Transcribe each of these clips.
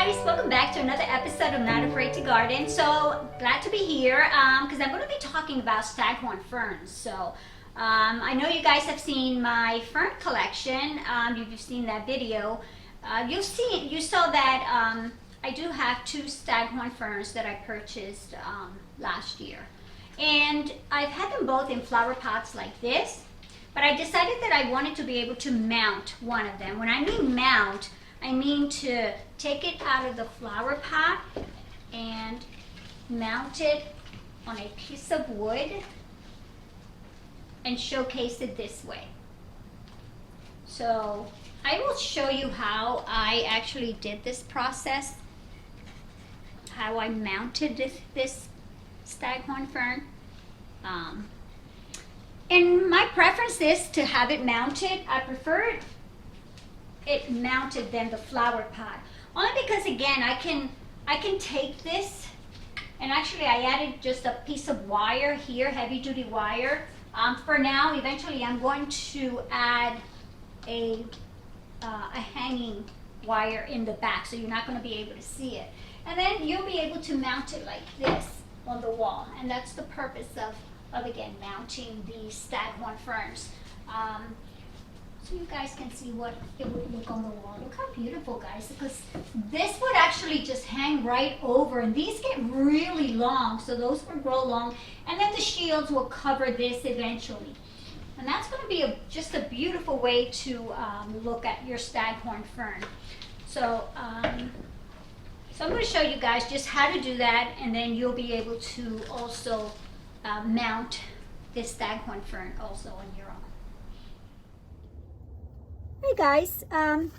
guys, welcome back to another episode of Not Afraid to Garden. So glad to be here because I'm going to be talking about Staghorn ferns. So I know you guys have seen my fern collection. You've seen that video. You saw that I do have two Staghorn ferns that I purchased last year, and I've had them both in flower pots like this. But I decided that I wanted to be able to mount one of them. When I mean mount, I mean to take it out of the flower pot and mount it on a piece of wood and showcase it this way. So I will show you how I actually did this process, how I mounted this Staghorn fern. And my preference is to have it mounted. I prefer it mounted than the flower pot, only because again I can take this, and actually I added just a piece of wire here, heavy duty wire. For now, eventually I'm going to add a hanging wire in the back, so you're not going to be able to see it, and then you'll be able to mount it like this on the wall. And that's the purpose of again mounting these Staghorn ferns. So you guys can see what it would look on the wall. Look how beautiful, guys, because this would actually just hang right over, and these get really long, so those will grow long, and then the shields will cover this eventually. And that's going to be just a beautiful way to look at your Staghorn fern. So I'm going to show you guys just how to do that, and then you'll be able to also mount this Staghorn fern also on your own. Hey guys,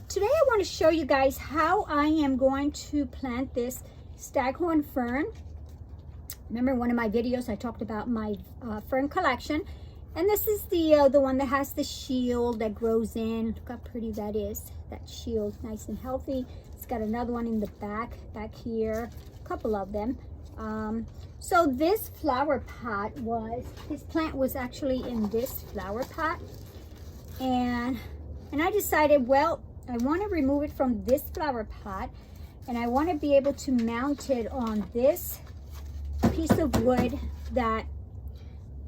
today I want to show you guys how I am going to plant this Staghorn fern. Remember, in one of my videos I talked about my fern collection, and this is the one that has the shield that grows in. Look how pretty that is, that shield, nice and healthy. It's got another one in the back here, a couple of them. So this flower pot this plant was actually in this flower pot, and I decided, well, I want to remove it from this flower pot, and I want to be able to mount it on this piece of wood that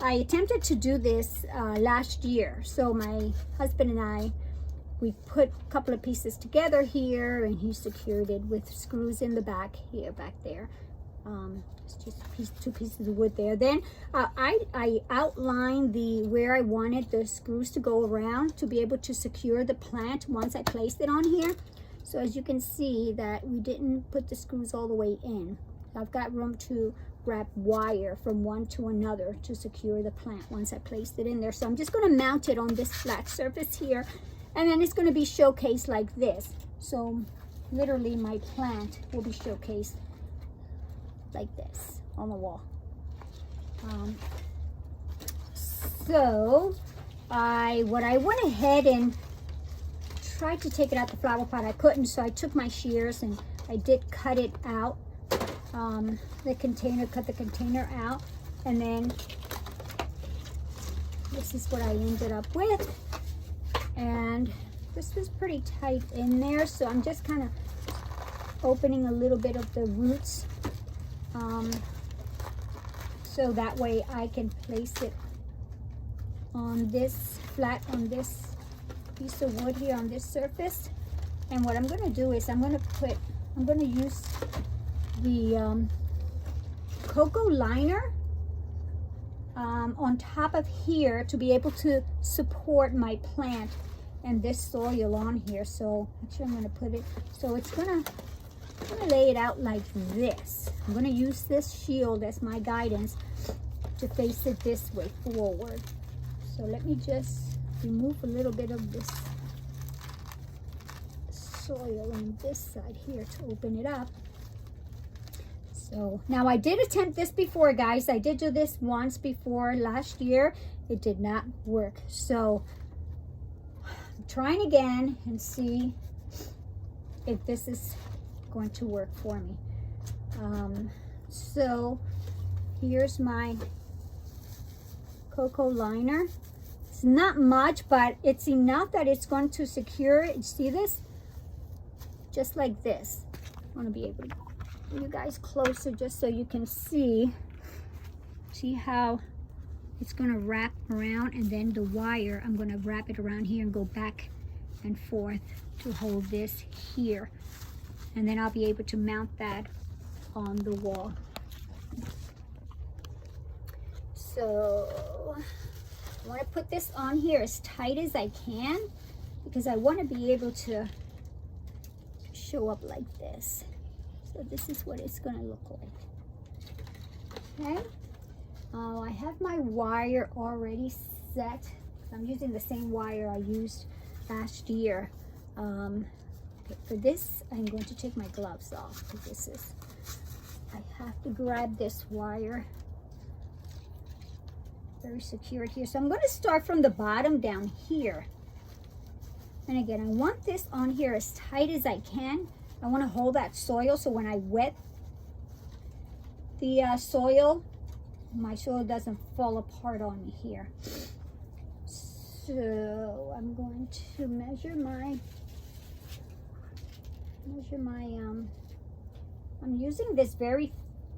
I attempted to do this last year. So my husband and I, we put a couple of pieces together here, and he secured it with screws in the back here, back there. It's just two pieces of wood there. Then I outlined where I wanted the screws to go around to be able to secure the plant once I placed it on here. So as you can see that we didn't put the screws all the way in. I've got room to wrap wire from one to another to secure the plant once I placed it in there. So I'm just going to mount it on this flat surface here, and then it's going to be showcased like this. So literally my plant will be showcased like this on the wall. So what I went ahead and tried to take it out the flower pot, I couldn't, so I took my shears and I did cut it out, cut the container out, and then this is what I ended up with. And this was pretty tight in there, so I'm just kind of opening a little bit of the roots, so that way I can place it on this piece of wood here on this surface. And what I'm going to do is I'm going to use the cocoa liner on top of here to be able to support my plant and this soil on here. So actually I'm going to put it, so I'm going to lay it out like this. I'm going to use this shield as my guidance to face it this way forward. So let me just remove a little bit of this soil on this side here to open it up. So now I did attempt this before, guys. I did do this once before last year. It did not work. So I'm trying again and see if this is going to work for me. So here's my cocoa liner. It's not much, but it's enough that it's going to secure it. You see this? Just like this. I want to be able to bring you guys closer just so you can see how it's going to wrap around, and then the wire, I'm going to wrap it around here and go back and forth to hold this here, and then I'll be able to mount that on the wall. So I want to put this on here as tight as I can because I want to be able to show up like this. So this is what it's going to look like. Okay. I have my wire already set. I'm using the same wire I used last year. Okay, for this, I'm going to take my gloves off because I have to grab this wire. Very secured here. So I'm going to start from the bottom down here. And again, I want this on here as tight as I can. I want to hold that soil so when I wet the soil, my soil doesn't fall apart on me here. So I'm going to measure my I'm using this very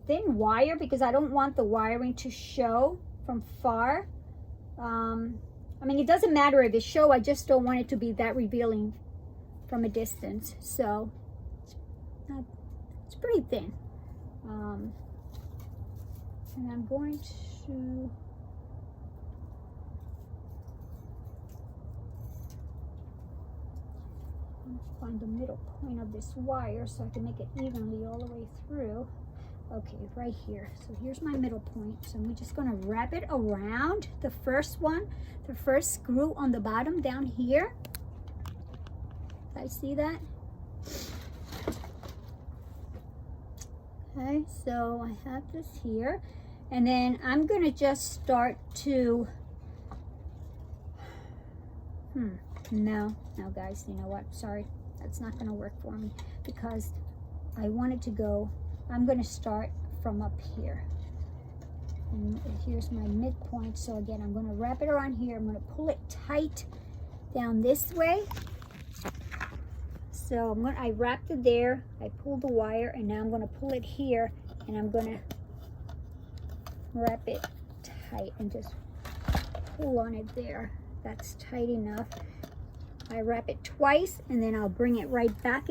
thin wire because I don't want the wiring to show from far. I mean, it doesn't matter if it shows, I just don't want it to be that revealing from a distance. So it's pretty thin. And I'm going to find the middle point of this wire so I can make it evenly all the way through. Okay, right here. So here's my middle point. So I'm just going to wrap it around the first one, the first screw on the bottom down here. I see that? Okay, so I have this here. And then I'm going to just start to, no guys, you know what? Sorry, that's not going to work for me because I want it to go, I'm going to start from up here. And here's my midpoint. So again, I'm going to wrap it around here. I'm going to pull it tight down this way. So I wrapped it there. I pulled the wire, and now I'm going to pull it here, and I'm going to wrap it tight and just pull on it there. That's tight enough. I wrap it twice, and then I'll bring it right back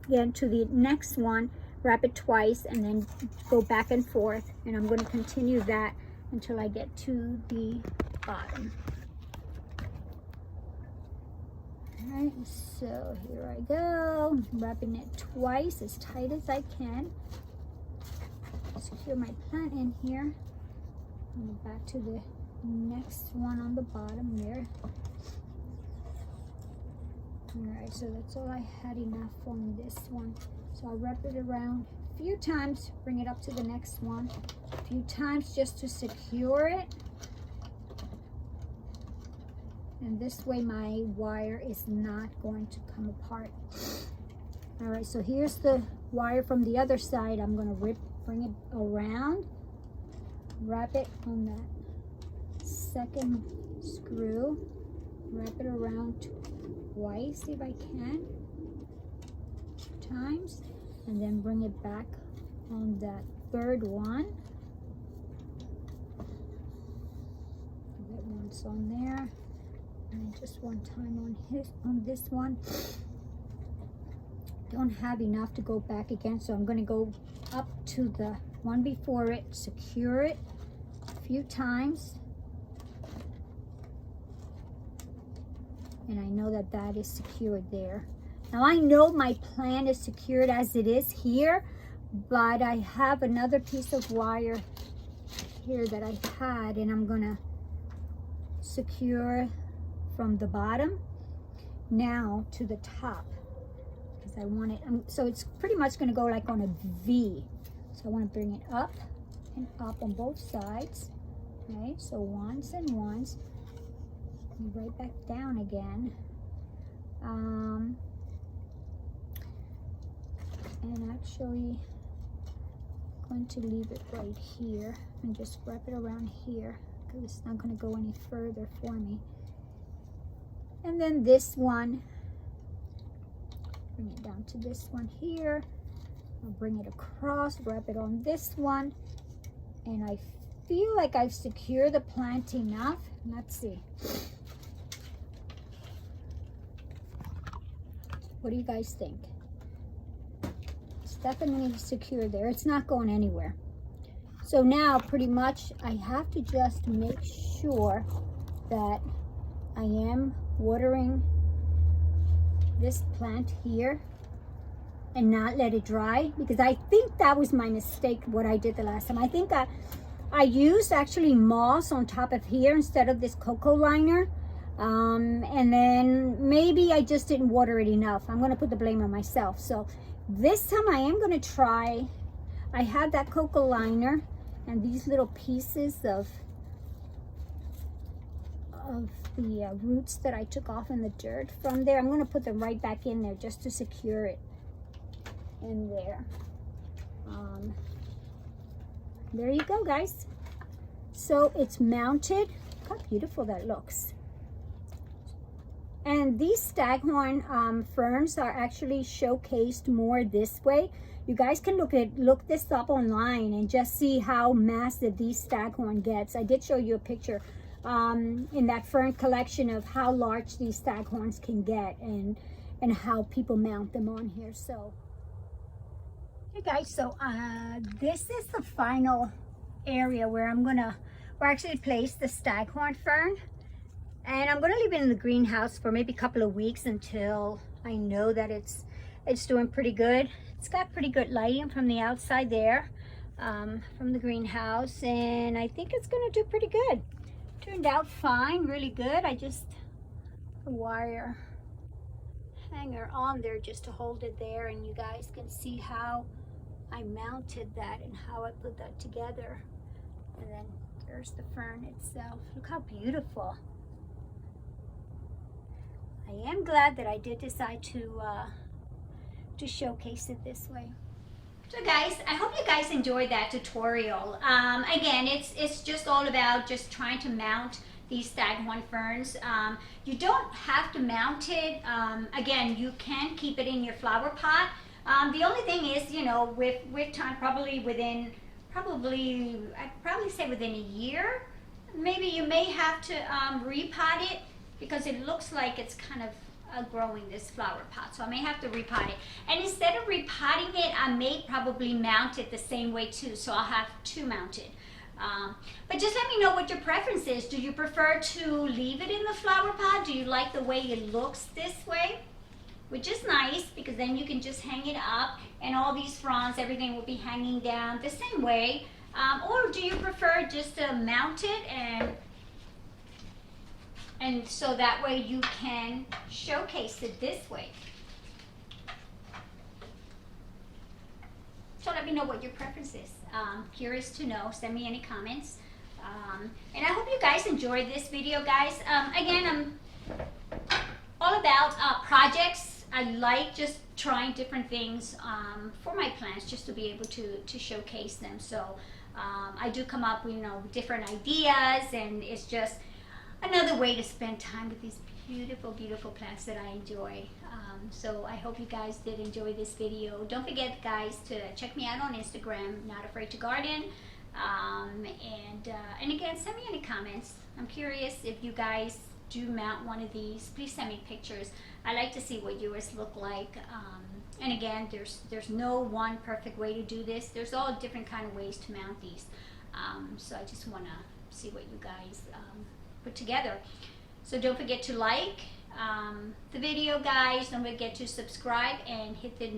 again to the next one, wrap it twice, and then go back and forth, and I'm going to continue that until I get to the bottom. All right, so here I go, wrapping it twice as tight as I can. Secure my plant in here. And back to the next one on the bottom there. Alright, so that's all I had enough on this one. So I'll wrap it around a few times, bring it up to the next one. A few times just to secure it. And this way my wire is not going to come apart. Alright, so here's the wire from the other side. I'm going to bring it around. Wrap it on that second screw, wrap it around twice if I can, 2 times, and then bring it back on that third one. That one's on there, and just one time on this one. Don't have enough to go back again, so I'm going to go up to the one before it, secure it a few times, and I know that that is secured there. Now I know my plant is secured as it is here, but I have another piece of wire here that I had, and I'm gonna secure from the bottom now to the top because I want it, so it's pretty much going to go like on a V. So I want to bring it up and up on both sides. Okay, so once and once, and right back down again. And actually I'm going to leave it right here and just wrap it around here because it's not going to go any further for me. And then this one, bring it down to this one here, I'll bring it across, wrap it on this one, and I feel like I've secured the plant enough. Let's see. What do you guys think? It's definitely secure there. It's not going anywhere. So now pretty much I have to just make sure that I am watering this plant here and not let it dry, because I think that was my mistake what I did the last time. I think I used actually moss on top of here instead of this cocoa liner. And then maybe I just didn't water it enough. I'm going to put the blame on myself. So this time I am going to try. I have that cocoa liner and these little pieces of the roots that I took off in the dirt from there. I'm going to put them right back in there just to secure it in there. There you go, guys. So it's mounted. Look how beautiful that looks. And these Staghorn ferns are actually showcased more this way. You guys can look this up online and just see how massive these Staghorn gets. I did show you a picture in that fern collection of how large these Staghorns can get and how people mount them on here. So, hey guys, so this is the final area where we're actually place the Staghorn fern. And I'm gonna leave it in the greenhouse for maybe a couple of weeks until I know that it's doing pretty good. It's got pretty good lighting from the outside there, from the greenhouse, and I think it's gonna do pretty good. Turned out fine, really good. I just a wire hanger on there just to hold it there, and you guys can see how I mounted that and how I put that together. And then there's the fern itself. Look how beautiful. I am glad that I did decide to showcase it this way. So guys, I hope you guys enjoyed that tutorial. Again, it's just all about just trying to mount these Staghorn ferns. You don't have to mount it. Again, you can keep it in your flower pot. The only thing is, you know, with time, I'd probably say within a year, maybe you may have to repot it, because it looks like it's kind of growing, this flower pot. So I may have to repot it. And instead of repotting it, I may probably mount it the same way too. So I'll have two mounted. But just let me know what your preference is. Do you prefer to leave it in the flower pot? Do you like the way it looks this way? Which is nice, because then you can just hang it up and all these fronds, everything will be hanging down the same way. Or do you prefer just to mount it and so that way you can showcase it this way? So let me know what your preference is. Curious to know. Send me any comments. And I hope you guys enjoyed this video, guys. Again, I'm all about projects. I like just trying different things for my plants, just to be able to showcase them. So I do come up with, you know, different ideas, and it's just another way to spend time with these beautiful, beautiful plants that I enjoy. So I hope you guys did enjoy this video. Don't forget, guys, to check me out on Instagram, Not Afraid to Garden. And again, send me any comments. I'm curious if you guys do mount one of these. Please send me pictures. I like to see what yours look like. And again, there's no one perfect way to do this. There's all different kind of ways to mount these. So I just want to see what you guys put together. So don't forget to like the video, guys. Don't forget to subscribe and hit the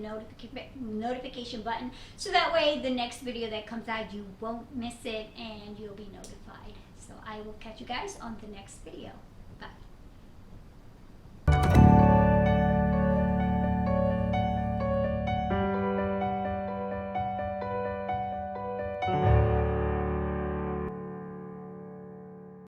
notification button, so that way the next video that comes out, you won't miss it and you'll be notified. So I will catch you guys on the next video.